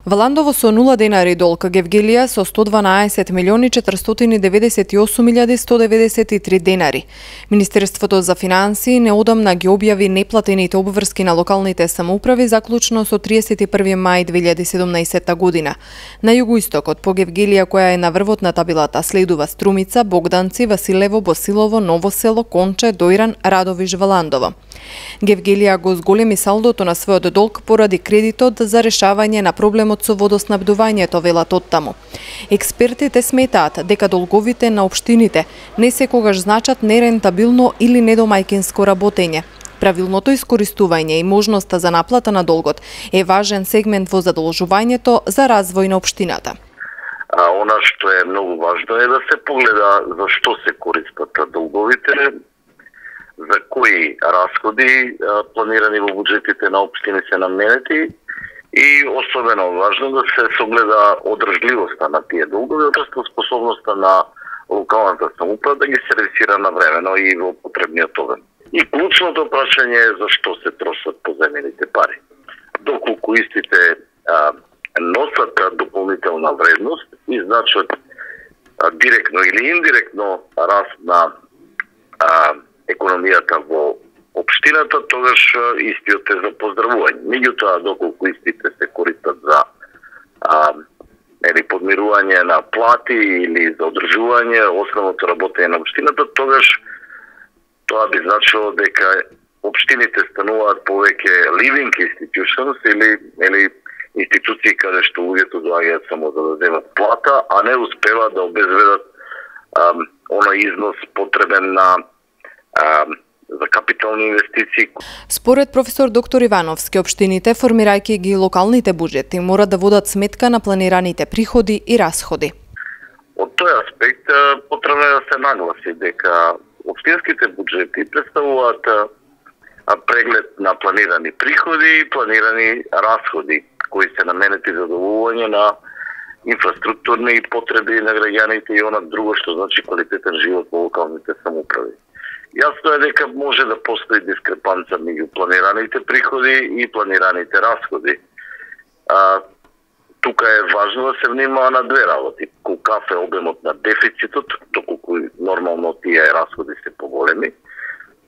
Валандово со 0 денари долг, Гевгелија со 112.048.193 денари. Министерството за финансии неодамна ги објави неплатените обврски на локалните самоуправи заклучно со 31 мај 2017 година. На југоистокот по Гевгелија, која е на врвот на табелата, следува Струмица, Богданци, Василево, Босилово, Ново село, Конче, Дојран, Радовиш, Валандово. Гевгелија го зголеми салдото на својот долг поради кредитот за решавање на проблемот со водоснабдувањето, велат оттаму. Експертите сметаат дека долговите на општините не секогаш значат нерентабилно или недомајкинско работење. Правилното искористување и можноста за наплата на долгот е важен сегмент во задолжувањето за развој на општината. Она што е многу важно е да се погледа за што се користат долговите, за кои расходи планирани во буџетите на општини се наменети и особено важно да се согледа одржливоста на тие долгови, односно способноста на локалната самоуправа да ги сервисира навремено и во потребниот обем. И клучното прашање е за што се трошат позајмените пари. Доколку истите носат дополнителна вредност и значат директно или индиректно раст на економијата во општината, тогаш истиот е за поздравување. Меѓутоа, доколку истите се користат за подмирување на плати или за одржување основното работење на општината, тогаш тоа би значило дека општините стануваат повеќе living institutions или институции каде што луѓето доаѓаат само за да земат плата, а не успеваат да обезбедат оној износ потребен на за капитални инвестиции. Според професор доктор Ивановски, општините, формирајќи ги локалните буџети, мора да водат сметка на планираните приходи и расходи. Од тој аспект потребно е да се нагласи дека општинските буџети представуваат преглед на планирани приходи и планирани расходи, кои се наменети за задоволување на инфраструктурни потреби на граѓаните и она друго што значи квалитетен живот во локалните самоуправи. Јасно е дека може да постои дискрепанца меѓу планираните приходи и планираните расходи. Тука е важно да се внимава на две работи. Колкав е обемот на дефицитот, доколку нормално тие расходи се поголеми,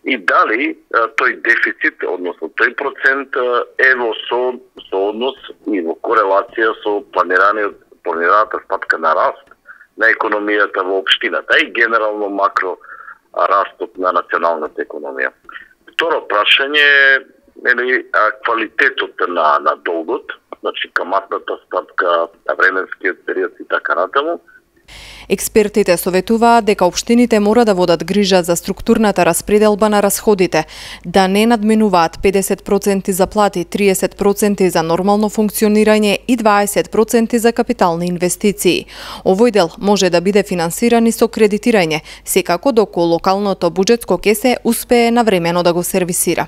и дали тој дефицит, односно тој процент е во сооднос и во корелација со планираната стапка на раст на економијата во општината и генерално макро растот на националната економија. Второ прашање е квалитетот на долгот, значи каматната стапка, временскиот период и така натаму. Експертите советуваат дека општините мора да водат грижа за структурната распределба на расходите, да не надминуваат 50% за плати, 30% за нормално функционирање и 20% за капитални инвестиции. Овој дел може да биде финансиран и со кредитирање, секако доколку локалното буџетско кесе успее навремено да го сервисира.